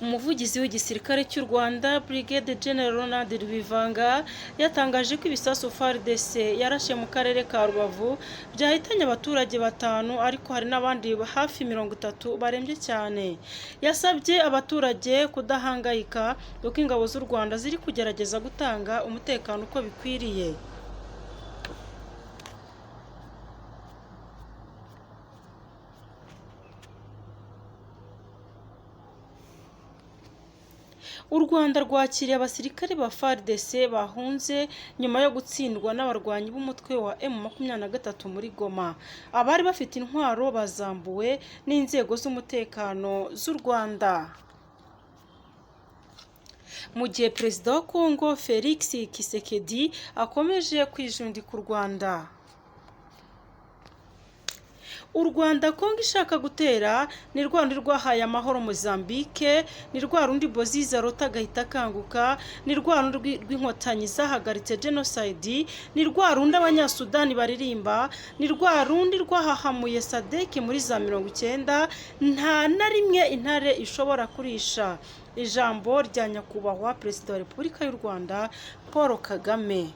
Umuvugizi w'igisirikare cy'u Rwanda Brigade General Ronald Rubivanga yatangaje ko ibisasu FARDC yarashe mu karere ka Rubavu byahitanye abaturage 5 ariko hari n'abandi hafi 30 barembye cyane. Yasabye abaturage kudahangayika kuko ingabo z'u Rwanda ziri kugerageza gutanga umutekano uko bikwiriye. U Rwanda rwakiriye abasirikare ba FARDC bahunze nyuma yo gutsindwa n'abarwanyi b'umutwe wa M23 muri Goma. Abari bafite intwaro bazambuwe n'inzego z'umutekano z'u Rwanda. Mu gihe Perezida wa Congo Felix Tshisekedi akomeje kwijundika u Rwanda. U Rwanda Kongo ishaka gutera ni rwanda rwahaye amahoro Mozambique, ni rwa rundi Boziza Rota gahita kanguka, ni rwa rundi rw'inkotanyi zahagaritse genocide, ni rwa rundi abanyasudani baririmba, ni rwa rundi rwahahamuye Sadek muri za 90. Nta na rimwe intare ishobora kurisha. Ijambo rya nyakubahwa Perezida wa Repubulika y'u Rwanda Paul Kagame.